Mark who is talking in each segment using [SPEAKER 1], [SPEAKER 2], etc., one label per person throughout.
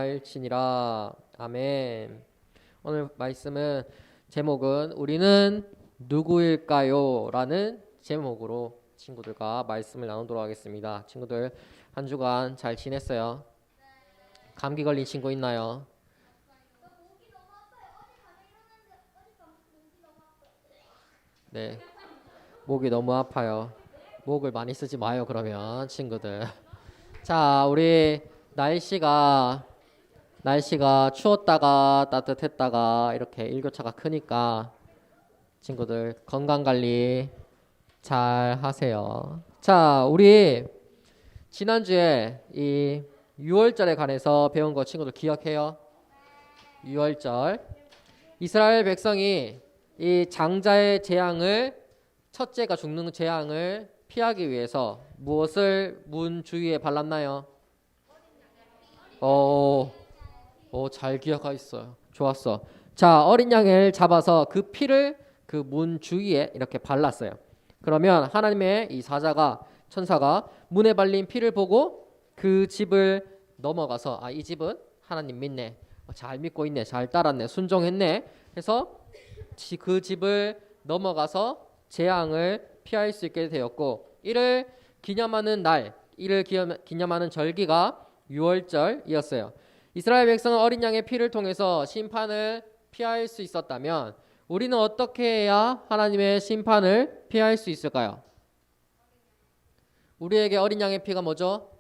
[SPEAKER 1] 일치니라. 아멘. 오늘 말씀은 제목은 우리는 누구일까요? 라는 제목으로 친구들과 말씀을 나누도록 하겠습니다. 친구들 한 주간 잘 지냈어요? 감기 걸린 친구 있나요? 네, 목이 너무 아파요. 목을 많이 쓰지 마요 그러면 친구들. 자, 우리 날씨가 추웠다가 따뜻했다가 이렇게 일교차가 크니까 친구들 건강 관리 잘 하세요. 자, 우리 지난주에 이 6월절에 관해서 배운 거 친구들 기억해요? 6월절. 이스라엘 백성이 이 장자의 재앙을, 첫째가 죽는 재앙을 피하기 위해서 무엇을 문 주위에 발랐나요? 잘 기억하고 있어요. 좋았어. 자, 어린 양을 잡아서 그 피를 그 문 주위에 이렇게 발랐어요. 그러면 하나님의 이 천사가 문에 발린 피를 보고 그 집을 넘어가서 이 집은 하나님 믿네. 잘 믿고 있네. 잘 따랐네. 순종했네. 해서 그 집을 넘어가서 재앙을 피할 수 있게 되었고, 이를 기념하는 절기가 6월절이었어요. 이스라엘 백성은 어린 양의 피를 통해서 심판을 피할 수 있었다면 우리는 어떻게 해야 하나님의 심판을 피할 수 있을까요? 우리에게 어린 양의 피가 뭐죠?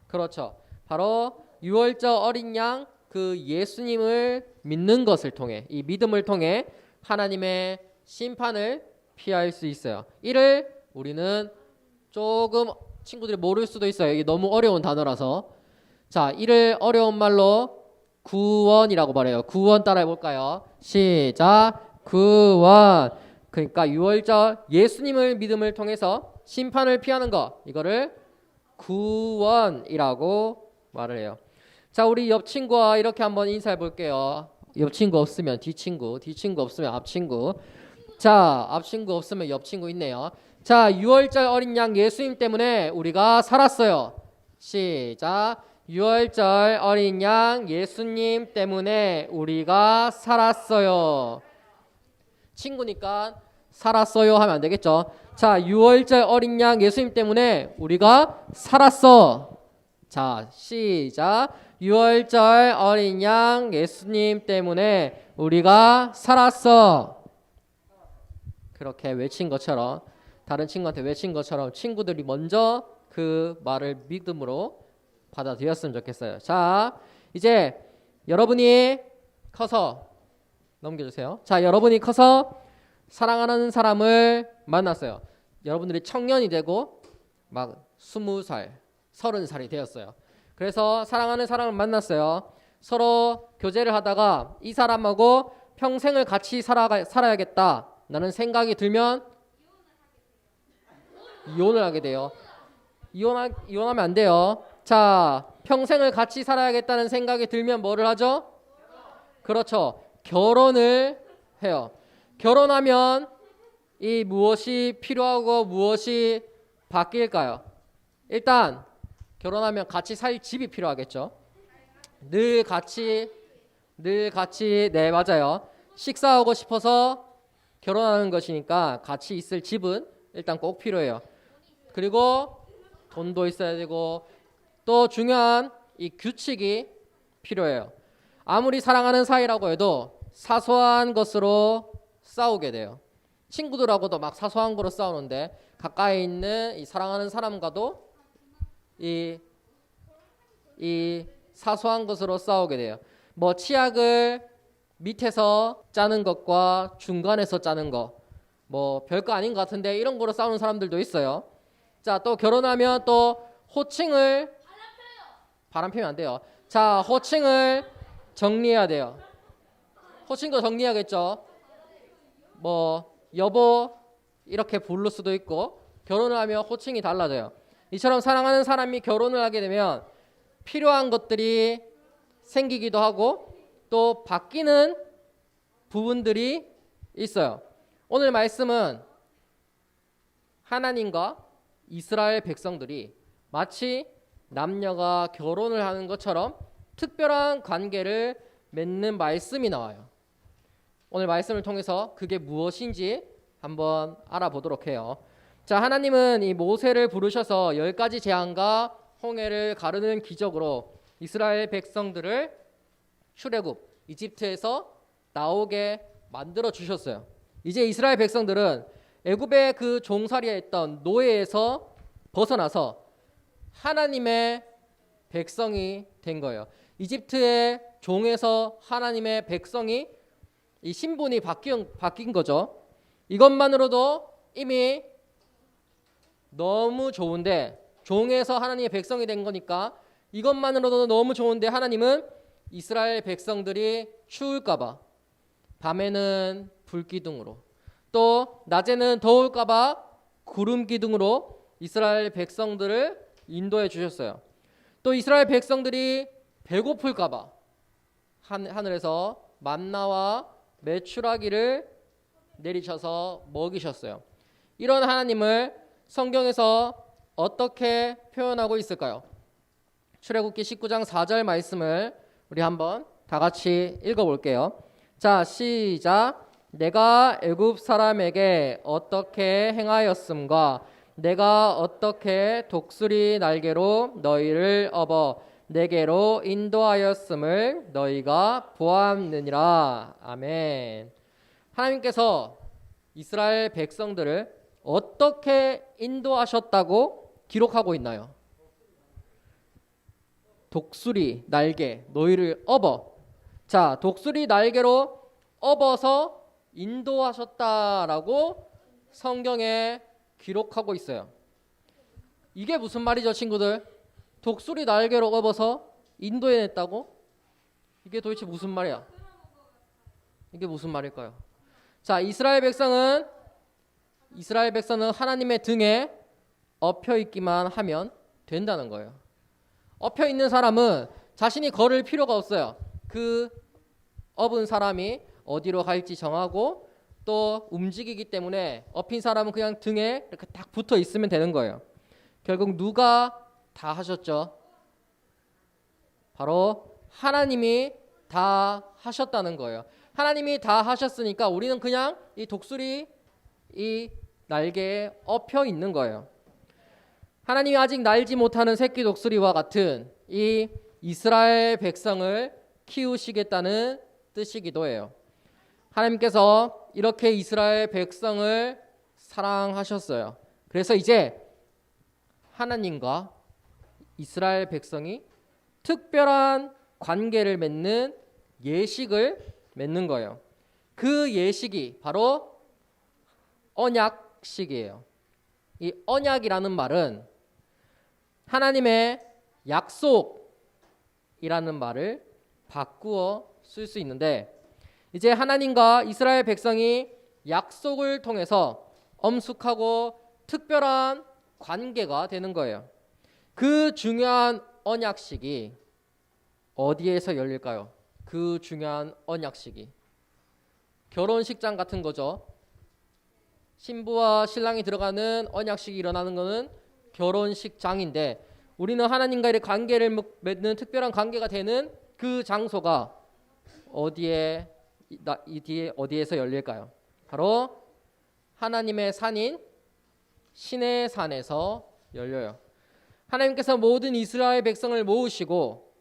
[SPEAKER 1] 그렇죠. 바로 6월절 어린 양 그 예수님을 믿는 것을 통해, 이 믿음을 통해 하나님의 심판을 피할 수 있어요. 이를 우리는 조금 친구들이 모를 수도 있어요. 이게 너무 어려운 단어라서. 자, 이를 어려운 말로 구원이라고 말해요. 구원 따라해 볼까요? 시작. 구원. 그러니까 6월절 예수님을 믿음을 통해서 심판을 피하는 거, 이거를 구원이라고 말을 해요. 자, 우리 옆 친구와 이렇게 한번 인사해 볼게요. 옆 친구 없으면 뒷친구, 뒷친구 없으면 앞친구. 자, 앞친구 없으면 옆친구 있네요. 자, 6월절 어린 양 예수님 때문에 우리가 살았어요. 시작. 6월절 어린 양 예수님 때문에 우리가 살았어요. 친구니까 살았어요 하면 안 되겠죠. 자, 6월절 어린 양 예수님 때문에 우리가 살았어. 자, 시작. 6월절 어린 양 예수님 때문에 우리가 살았어. 그렇게 외친 것처럼, 다른 친구한테 외친 것처럼 친구들이 먼저 그 말을 믿음으로 받아들였으면 좋겠어요. 자, 이제 여러분이 커서, 넘겨주세요. 자, 여러분이 커서 사랑하는 사람을 만났어요. 여러분들이 청년이 되고 막 20살, 30살이 되었어요. 그래서 사랑하는 사람을 만났어요. 서로 교제를 하다가 이 사람하고 평생을 같이 살아야겠다 라는 생각이 들면 이혼을 하게 돼요. 이혼하면 안 돼요. 자, 평생을 같이 살아야겠다는 생각이 들면 뭐를 하죠? 그렇죠. 결혼을 해요. 결혼하면 이 무엇이 필요하고 무엇이 바뀔까요? 일단 결혼하면 같이 살 집이 필요하겠죠. 늘 같이, 네, 맞아요. 식사하고 싶어서 결혼하는 것이니까 같이 있을 집은 일단 꼭 필요해요. 그리고 돈도 있어야 되고, 또 중요한 이 규칙이 필요해요. 아무리 사랑하는 사이라고 해도 사소한 것으로 싸우게 돼요. 친구들하고도 막 사소한 거로 싸우는데 가까이 있는 이 사랑하는 사람과도 이 사소한 것으로 싸우게 돼요. 뭐 치약을 밑에서 짜는 것과 중간에서 짜는 거, 뭐 별거 아닌 것 같은데 이런 거로 싸우는 사람들도 있어요. 자, 또 결혼하면 또 호칭을, 바람 피면 안 돼요. 자, 호칭을 정리해야 돼요. 호칭도 정리해야겠죠. 뭐 여보 이렇게 부를 수도 있고, 결혼을 하면 호칭이 달라져요. 이처럼 사랑하는 사람이 결혼을 하게 되면 필요한 것들이 생기기도 하고 또 바뀌는 부분들이 있어요. 오늘 말씀은 하나님과 이스라엘 백성들이 마치 남녀가 결혼을 하는 것처럼 특별한 관계를 맺는 말씀이 나와요. 오늘 말씀을 통해서 그게 무엇인지 한번 알아보도록 해요. 자, 하나님은 이 모세를 부르셔서 10가지 재앙과 홍해를 가르는 기적으로 이스라엘 백성들을 출애굽 이집트에서 나오게 만들어 주셨어요. 이제 이스라엘 백성들은 애굽의 그 종살이에 있던 노예에서 벗어나서 하나님의 백성이 된 거예요. 이집트의 종에서 하나님의 백성이 이 신분이 바뀐 거죠. 이것만으로도 이미 너무 좋은데, 종에서 하나님의 백성이 된 거니까 이것만으로도 너무 좋은데, 하나님은 이스라엘 백성들이 추울까봐 밤에는 불기둥으로, 또 낮에는 더울까봐 구름기둥으로 이스라엘 백성들을 인도해 주셨어요. 또 이스라엘 백성들이 배고플까봐 하늘에서 만나와 메추라기를 내리셔서 먹이셨어요. 이런 하나님을 성경에서 어떻게 표현하고 있을까요? 출애굽기 19장 4절 말씀을 우리 한번 다 같이 읽어볼게요. 자, 시작. 내가 애굽 사람에게 어떻게 행하였음과 내가 어떻게 독수리 날개로 너희를 업어 내게로 인도하였음을 너희가 보았느니라. 아멘. 하나님께서 이스라엘 백성들을 어떻게 인도하셨다고 기록하고 있나요? 독수리 날개 너희를 업어. 자, 독수리 날개로 업어서 인도하셨다라고 성경에 기록하고 있어요. 이게 무슨 말이죠, 친구들? 독수리 날개로 업어서 인도해냈다고? 이게 도대체 무슨 말이야? 이게 무슨 말일까요? 자, 이스라엘 백성은 하나님의 등에 엎혀 있기만 하면 된다는 거예요. 엎혀 있는 사람은 자신이 걸을 필요가 없어요. 그 업은 사람이 어디로 갈지 정하고 또 움직이기 때문에 엎인 사람은 그냥 등에 이렇게 딱 붙어 있으면 되는 거예요. 결국 누가 다 하셨죠? 바로 하나님이 다 하셨다는 거예요. 하나님이 다 하셨으니까 우리는 그냥 이 독수리 이 날개에 엎혀 있는 거예요. 하나님이 아직 날지 못하는 새끼 독수리와 같은 이 이스라엘 백성을 키우시겠다는 뜻이기도 해요. 하나님께서 이렇게 이스라엘 백성을 사랑하셨어요. 그래서 이제 하나님과 이스라엘 백성이 특별한 관계를 맺는 예식을 맺는 거예요. 그 예식이 바로 언약식이에요. 이 언약이라는 말은 하나님의 약속이라는 말을 바꾸어 쓸 수 있는데, 이제 하나님과 이스라엘 백성이 약속을 통해서 엄숙하고 특별한 관계가 되는 거예요. 그 중요한 언약식이 어디에서 열릴까요? 그 중요한 언약식이 결혼식장 같은 거죠. 신부와 신랑이 들어가는 언약식이 일어나는 것은 결혼식장인데, 우리는 하나님과 의 관계를 맺는 특별한 관계가 되는 그 장소가 어디에서 열릴까요? 바로 하나님의 산인 신의 산에서 열려요. 하나님께서 모든 이스라엘 백성을 모으시고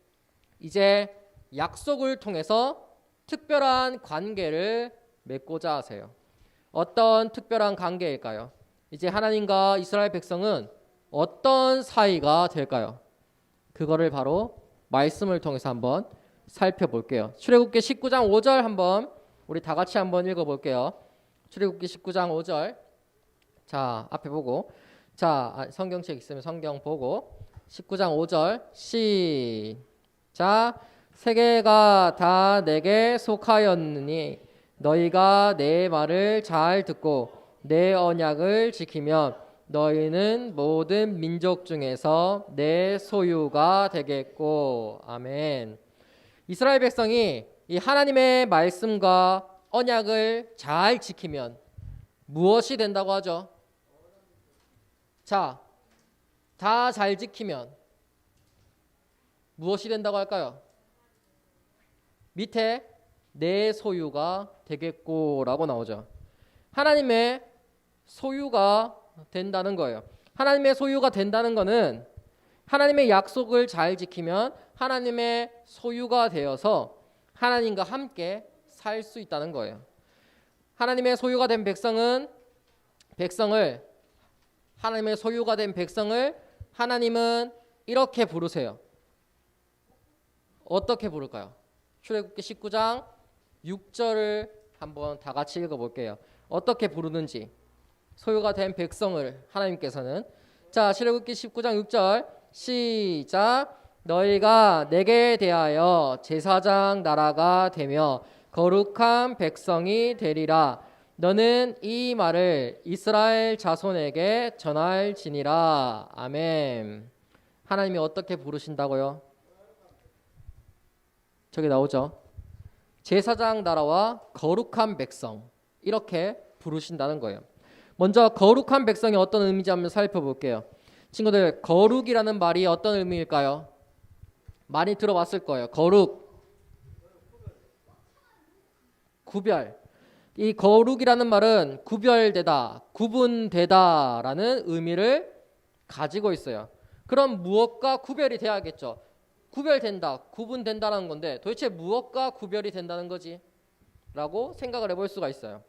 [SPEAKER 1] 이제 약속을 통해서 특별한 관계를 맺고자 하세요. 어떤 특별한 관계일까요? 이제 하나님과 이스라엘 백성은 어떤 사이가 될까요? 그거를 바로 말씀을 통해서 한번 살펴볼게요. 출애굽기 19장 5절 한번 우리 다 같이 한번 읽어볼게요. 출애굽기 19장 5절. 자, 앞에 보고, 자, 성경책 있으면 성경 보고 19장 5절 시작. 세계가 다 내게 속하였느니 너희가 내 말을 잘 듣고 내 언약을 지키면 너희는 모든 민족 중에서 내 소유가 되겠고. 아멘. 이스라엘 백성이 이 하나님의 말씀과 언약을 잘 지키면 무엇이 된다고 하죠? 자, 다 잘 지키면 무엇이 된다고 할까요? 밑에 내 소유가 되겠고라고 나오죠. 하나님의 소유가 된다는 거예요. 하나님의 소유가 된다는 거는 하나님의 약속을 잘 지키면 하나님의 소유가 되어서 하나님과 함께 살 수 있다는 거예요. 하나님의 소유가 된 하나님의 소유가 된 백성을 하나님은 이렇게 부르세요. 어떻게 부를까요? 출애굽기 19장 6절을 한번 다 같이 읽어볼게요. 어떻게 부르는지 소유가 된 백성을 하나님께서는 자 출애굽기 19장 6절 시작. 너희가 내게 대하여 제사장 나라가 되며 거룩한 백성이 되리라. 너는 이 말을 이스라엘 자손에게 전할지니라. 아멘. 하나님이 어떻게 부르신다고요? 저기 나오죠. 제사장 나라와 거룩한 백성 이렇게 부르신다는 거예요. 먼저 거룩한 백성이 어떤 의미인지 한번 살펴볼게요. 친구들, 거룩이라는 말이 어떤 의미일까요? 많이 들어봤을 거예요. 거룩, 구별. 이 거룩이라는 말은 구별되다, 구분되다라는 의미를 가지고 있어요. 그럼 무엇과 구별이 돼야겠죠? 구별된다, 구분된다라는 건데 도대체 무엇과 구별이 된다는 거지? 라고 생각을 해볼 수가 있어요.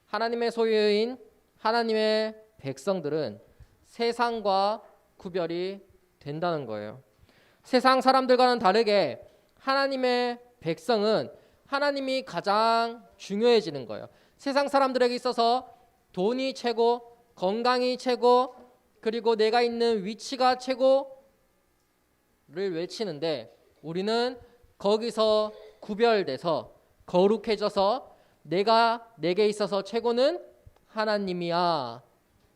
[SPEAKER 1] 하나님의 소유인 하나님의 백성들은 세상과 구별이 된다는 거예요. 세상 사람들과는 다르게 하나님의 백성은 하나님이 가장 중요해지는 거예요. 세상 사람들에게 있어서 돈이 최고, 건강이 최고, 그리고 내가 있는 위치가 최고를 외치는데 우리는 거기서 구별돼서 거룩해져서 내게 있어서 최고는 하나님이야.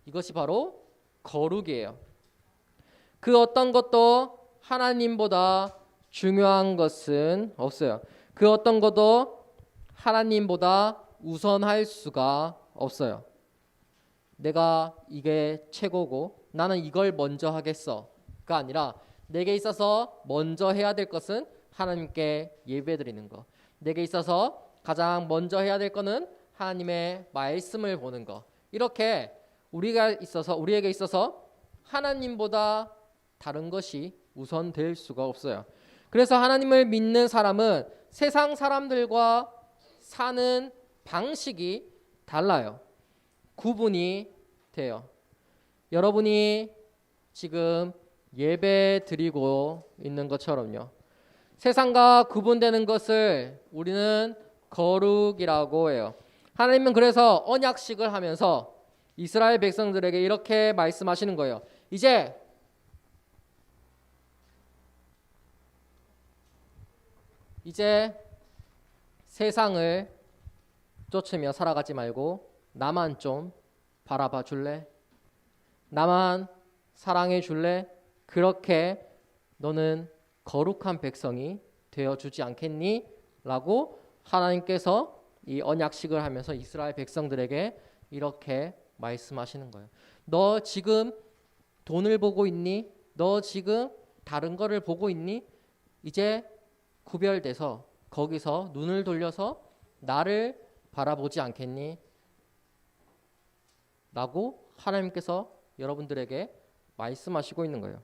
[SPEAKER 1] 이것이 바로 거룩이에요. 그 어떤 것도 하나님보다 중요한 것은 없어요. 그 어떤 것도 하나님보다 우선할 수가 없어요. 내가 이게 최고고 나는 이걸 먼저 하겠어가 아니라 내게 있어서 먼저 해야 될 것은 하나님께 예배드리는 거. 내게 있어서 가장 먼저 해야 될 것은 하나님의 말씀을 보는 거. 이렇게 우리에게 있어서 하나님보다 다른 것이 우선될 수가 없어요. 그래서 하나님을 믿는 사람은 세상 사람들과 사는 방식이 달라요. 구분이 돼요. 여러분이 지금 예배 드리고 있는 것처럼요. 세상과 구분되는 것을 우리는 거룩이라고 해요. 하나님은 그래서 언약식을 하면서 이스라엘 백성들에게 이렇게 말씀하시는 거예요. 이제 세상을 쫓으며 살아가지 말고 나만 좀 바라봐 줄래? 나만 사랑해 줄래? 그렇게 너는 거룩한 백성이 되어주지 않겠니? 라고 하나님께서 이 언약식을 하면서 이스라엘 백성들에게 이렇게 말씀하시는 거예요. 너 지금 돈을 보고 있니? 너 지금 다른 거를 보고 있니? 이제 구별돼서 거기서 눈을 돌려서 나를 바라보지 않겠니? 라고 하나님께서 여러분들에게 말씀하시고 있는 거예요.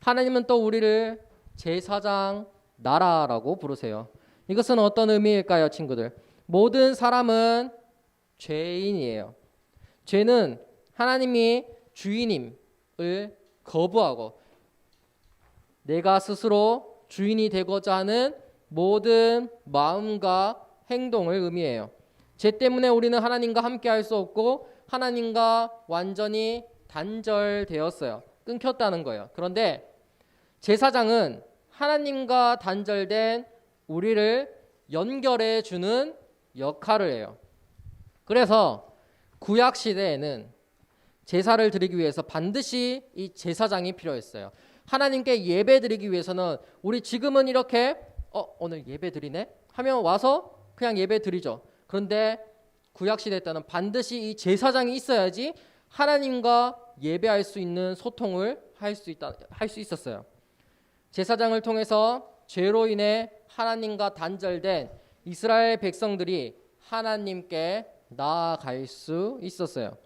[SPEAKER 1] 하나님은 또 우리를 제사장 나라라고 부르세요. 이것은 어떤 의미일까요, 친구들? 모든 사람은 죄인이에요. 죄는 하나님이 주인임을 거부하고 내가 스스로 주인이 되고자 하는 모든 마음과 행동을 의미해요. 죄 때문에 우리는 하나님과 함께 할 수 없고 하나님과 완전히 단절되었어요. 끊겼다는 거예요. 그런데 제사장은 하나님과 단절된 우리를 연결해 주는 역할을 해요. 그래서 구약 시대에는 제사를 드리기 위해서 반드시 이 제사장이 필요했어요. 하나님께 예배 드리기 위해서는 우리 지금은 이렇게 오늘 예배 드리네? 하면 와서 그냥 예배 드리죠. 그런데 구약 시대 때는 반드시 이 제사장이 있어야지 하나님과 예배할 수 있는 소통을 할 수 있었어요. 제사장을 통해서 죄로 인해 하나님과 단절된 이스라엘 백성들이 하나님께 나아갈 수 있었어요.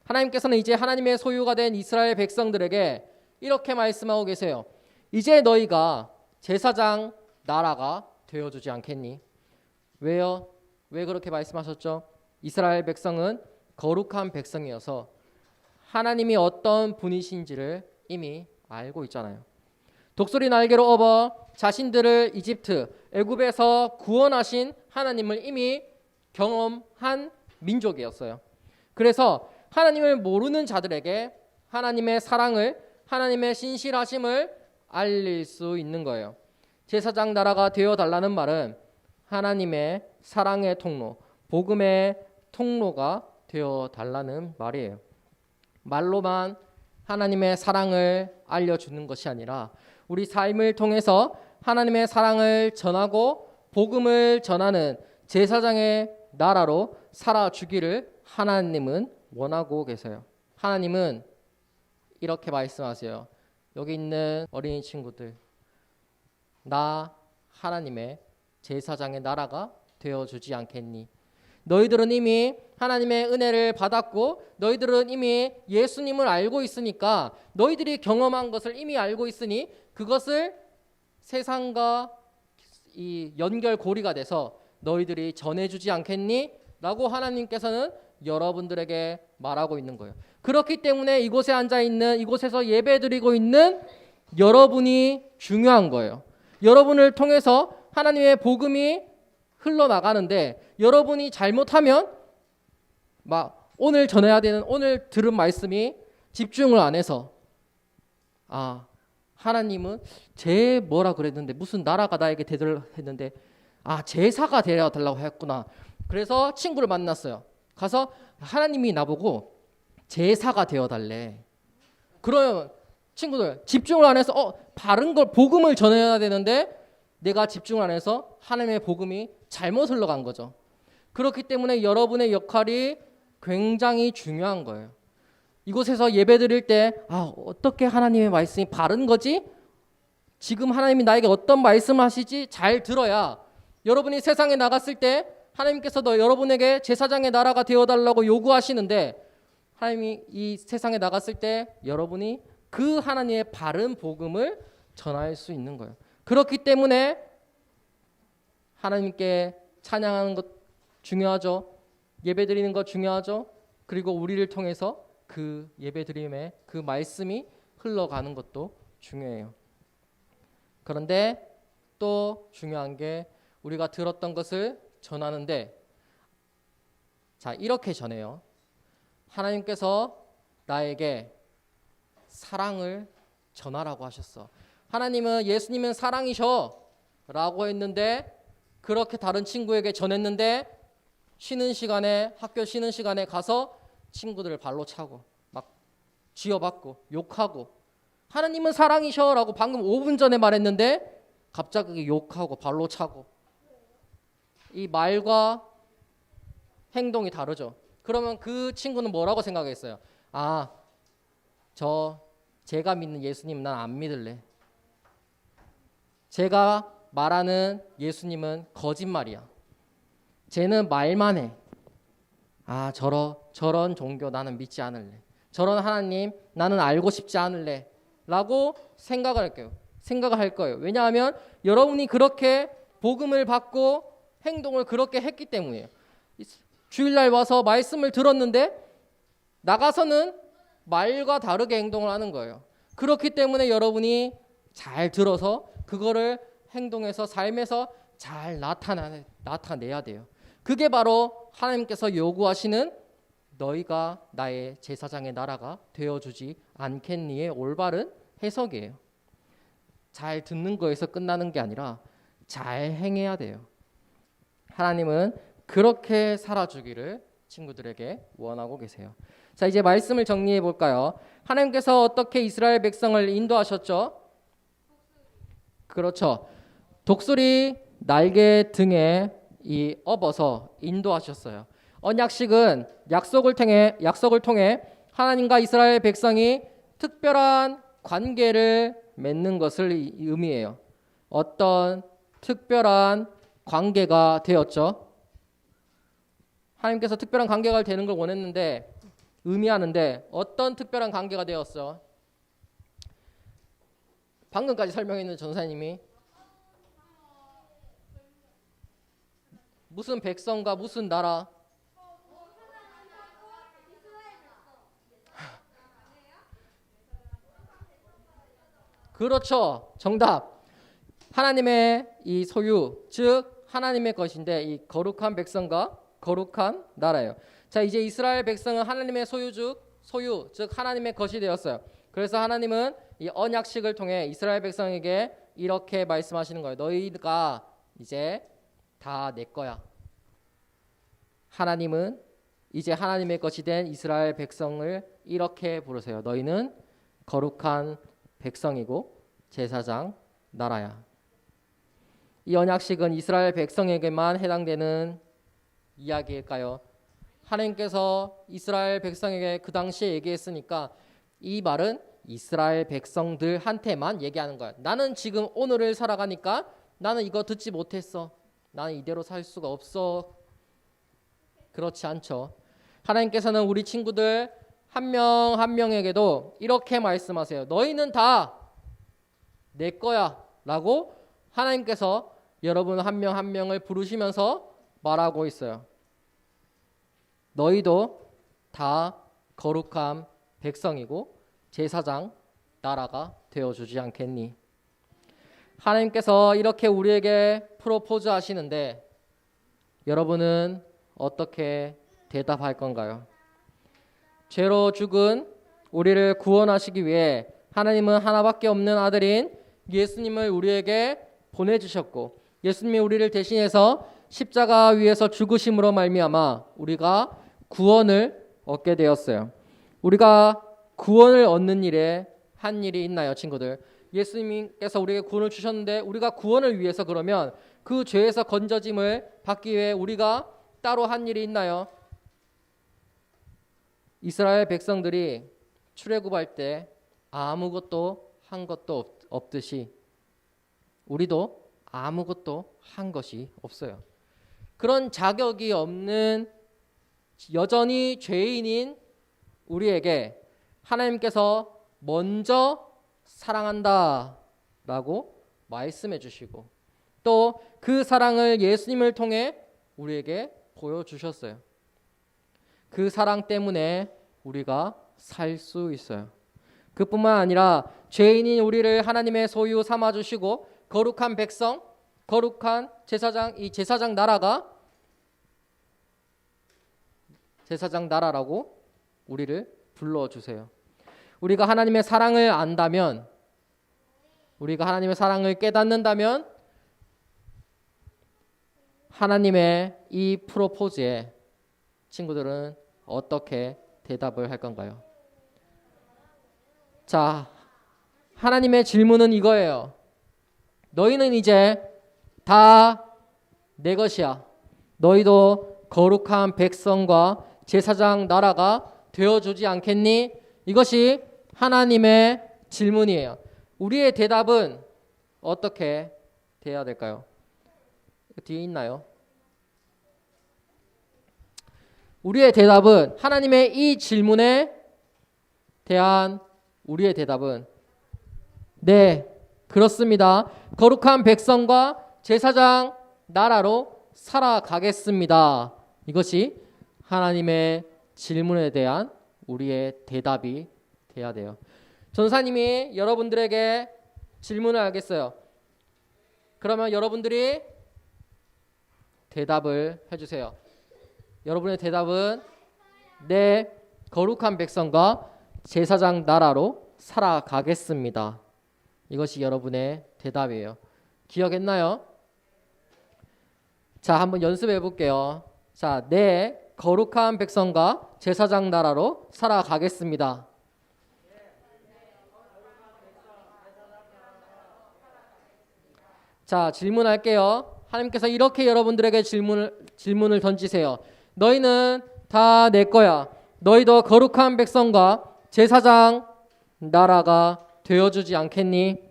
[SPEAKER 1] 하나님께서는 이제 하나님의 소유가 된 이스라엘 백성들에게 이렇게 말씀하고 계세요. 이제 너희가 제사장 나라가 되어주지 않겠니? 왜요? 왜 그렇게 말씀하셨죠? 이스라엘 백성은 거룩한 백성이어서 하나님이 어떤 분이신지를 이미 알고 있잖아요. 독수리 날개로 업어 자신들을 이집트, 애굽에서 구원하신 하나님을 이미 경험한 민족이었어요. 그래서 하나님을 모르는 자들에게 하나님의 사랑을, 하나님의 신실하심을 알릴 수 있는 거예요. 제사장 나라가 되어달라는 말은 하나님의 사랑의 통로, 복음의 통로가 되어달라는 말이에요. 말로만 하나님의 사랑을 알려주는 것이 아니라 우리 삶을 통해서 하나님의 사랑을 전하고 복음을 전하는 제사장의 나라로 살아주기를 하나님은 원하고 계세요. 하나님은 이렇게 말씀하세요. 여기 있는 어린이 친구들, 나 하나님의 제사장의 나라가 되어주지 않겠니? 너희들은 이미 하나님의 은혜를 받았고 너희들은 이미 예수님을 알고 있으니까 너희들이 경험한 것을 이미 알고 있으니 그것을 세상과 이 연결고리가 돼서 너희들이 전해주지 않겠니? 라고 하나님께서는 여러분들에게 말하고 있는 거예요. 그렇기 때문에 이곳에 앉아있는, 이곳에서 예배드리고 있는 여러분이 중요한 거예요. 여러분을 통해서 하나님의 복음이 흘러나가는데 여러분이 잘못하면 막 오늘 전해야 되는, 오늘 들은 말씀이 집중을 안 해서 하나님은 제 뭐라 그랬는데 무슨 나라가 나에게 되더라 했는데 제사가 되려 달라고 했구나. 그래서 친구를 만났어요. 가서 하나님이 나보고 제사가 되어 달래. 그러면 친구들 집중을 안 해서 바른 걸 복음을 전해야 되는데 내가 집중을 안 해서 하나님의 복음이 잘못 흘러간 거죠. 그렇기 때문에 여러분의 역할이 굉장히 중요한 거예요. 이곳에서 예배드릴 때 어떻게 하나님의 말씀이 바른 거지? 지금 하나님이 나에게 어떤 말씀 하시지? 잘 들어야 여러분이 세상에 나갔을 때 하나님께서 여러분에게 제사장의 나라가 되어달라고 요구하시는데 하나님이 이 세상에 나갔을 때 여러분이 그 하나님의 바른 복음을 전할 수 있는 거예요. 그렇기 때문에 하나님께 찬양하는 것 중요하죠. 예배드리는 것 중요하죠. 그리고 우리를 통해서 그 예배드림의 그 말씀이 흘러가는 것도 중요해요. 그런데 또 중요한 게 우리가 들었던 것을 전하는데 이렇게 전해요. 하나님께서 나에게 사랑을 전하라고 하셨어. 하나님은 예수님은 사랑이셔 라고 했는데 그렇게 다른 친구에게 전했는데 쉬는 시간에 학교 쉬는 시간에 가서 친구들을 발로 차고 막 쥐어받고 욕하고 하나님은 사랑이셔 라고 방금 5분 전에 말했는데 갑자기 욕하고 발로 차고 이 말과 행동이 다르죠. 그러면 그 친구는 뭐라고 생각했어요? 제가 믿는 예수님 난 안 믿을래. 제가 말하는 예수님은 거짓말이야. 쟤는 말만 해. 저런 종교 나는 믿지 않을래. 저런 하나님 나는 알고 싶지 않을래. 라고 생각을 할 거예요. 왜냐하면 여러분이 그렇게 복음을 받고 행동을 그렇게 했기 때문이에요. 주일날 와서 말씀을 들었는데 나가서는 말과 다르게 행동을 하는 거예요. 그렇기 때문에 여러분이 잘 들어서 그거를 행동해서 삶에서 잘 나타내야 돼요. 그게 바로 하나님께서 요구하시는 너희가 나의 제사장의 나라가 되어주지 않겠니의 올바른 해석이에요. 잘 듣는 거에서 끝나는 게 아니라 잘 행해야 돼요. 하나님은 그렇게 살아주기를 친구들에게 원하고 계세요. 이제 말씀을 정리해 볼까요? 하나님께서 어떻게 이스라엘 백성을 인도하셨죠? 그렇죠. 독수리 날개 등에 업어서 인도하셨어요. 언약식은 약속을 통해 하나님과 이스라엘 백성이 특별한 관계를 맺는 것을 의미해요. 어떤 특별한 관계가 되었죠. 하나님께서 특별한 관계가 되는 걸 원했는데 의미하는데 어떤 특별한 관계가 되었어? 방금까지 설명했는 전사님이 무슨 백성과 무슨 나라? 그렇죠. 정답. 하나님의 이 소유, 즉 하나님의 것인데 이 거룩한 백성과 거룩한 나라예요. 자, 이제 이스라엘 백성은 하나님의 소유, 즉 하나님의 것이 되었어요. 그래서 하나님은 이 언약식을 통해 이스라엘 백성에게 이렇게 말씀하시는 거예요. 너희가 이제 다 내 거야. 하나님은 이제 하나님의 것이 된 이스라엘 백성을 이렇게 부르세요. 너희는 거룩한 백성이고 제사장 나라야. 이 언약식은 이스라엘 백성에게만 해당되는 이야기일까요? 하나님께서 이스라엘 백성에게 그 당시에 얘기했으니까 이 말은 이스라엘 백성들한테만 얘기하는 거야. 나는 지금 오늘을 살아가니까 나는 이거 듣지 못했어. 나는 이대로 살 수가 없어. 그렇지 않죠. 하나님께서는 우리 친구들 한 명 한 명에게도 이렇게 말씀하세요. 너희는 다 내 거야 라고 하나님께서 여러분 한 명 한 명을 부르시면서 말하고 있어요. 너희도 다 거룩한 백성이고 제사장 나라가 되어주지 않겠니? 하나님께서 이렇게 우리에게 프로포즈 하시는데 여러분은 어떻게 대답할 건가요? 죄로 죽은 우리를 구원하시기 위해 하나님은 하나밖에 없는 아들인 예수님을 우리에게 보내주셨고 예수님이 우리를 대신해서 십자가 위에서 죽으심으로 말미암아 우리가 구원을 얻게 되었어요. 우리가 구원을 얻는 일에 한 일이 있나요, 친구들? 예수님께서 우리에게 구원을 주셨는데 우리가 구원을 위해서 그러면 그 죄에서 건져짐을 받기 위해 우리가 따로 한 일이 있나요? 이스라엘 백성들이 출애굽할 때 아무것도 한 것도 없듯이 우리도 아무것도 한 것이 없어요. 그런 자격이 없는 여전히 죄인인 우리에게 하나님께서 먼저 사랑한다 라고 말씀해 주시고 또 그 사랑을 예수님을 통해 우리에게 보여주셨어요. 그 사랑 때문에 우리가 살 수 있어요. 그뿐만 아니라 죄인인 우리를 하나님의 소유 삼아주시고 거룩한 백성, 거룩한 제사장, 이 제사장 나라가 제사장 나라라고 우리를 불러주세요. 우리가 하나님의 사랑을 안다면, 우리가 하나님의 사랑을 깨닫는다면 하나님의 이 프로포즈에 친구들은 어떻게 대답을 할 건가요? 자, 하나님의 질문은 이거예요. 너희는 이제 다 내 것이야. 너희도 거룩한 백성과 제사장 나라가 되어주지 않겠니? 이것이 하나님의 질문이에요. 우리의 대답은 어떻게 돼야 될까요? 뒤에 있나요? 우리의 대답은 하나님의 이 질문에 대한 우리의 대답은 네, 그렇습니다. 거룩한 백성과 제사장 나라로 살아가겠습니다. 이것이 하나님의 질문에 대한 우리의 대답이 돼야 돼요. 전사님이 여러분들에게 질문을 하겠어요. 그러면 여러분들이 대답을 해주세요. 여러분의 대답은 네, 거룩한 백성과 제사장 나라로 살아가겠습니다. 이것이 여러분의 대답이에요. 기억했나요? 자, 한번 연습해 볼게요. 자, 네, 거룩한 백성과 제사장 나라로 살아가겠습니다. 자, 질문할게요. 하나님께서 이렇게 여러분들에게 질문을 던지세요. 너희는 다 내 거야. 너희도 거룩한 백성과 제사장 나라가 되어주지 않겠니?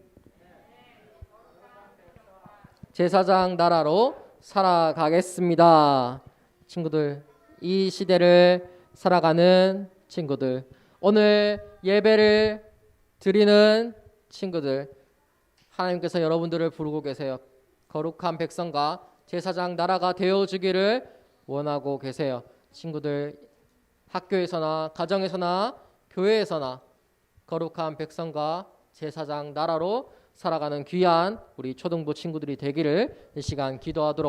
[SPEAKER 1] 제사장 나라로 살아가겠습니다. 친구들, 이 시대를 살아가는 친구들, 오늘 예배를 드리는 친구들, 하나님께서 여러분들을 부르고 계세요. 거룩한 백성과 제사장 나라가 되어주기를 원하고 계세요. 친구들, 학교에서나 가정에서나 교회에서나 거룩한 백성과 제사장 나라로 살아가는 귀한 우리 초등부 친구들이 되기를 이 시간 기도하도록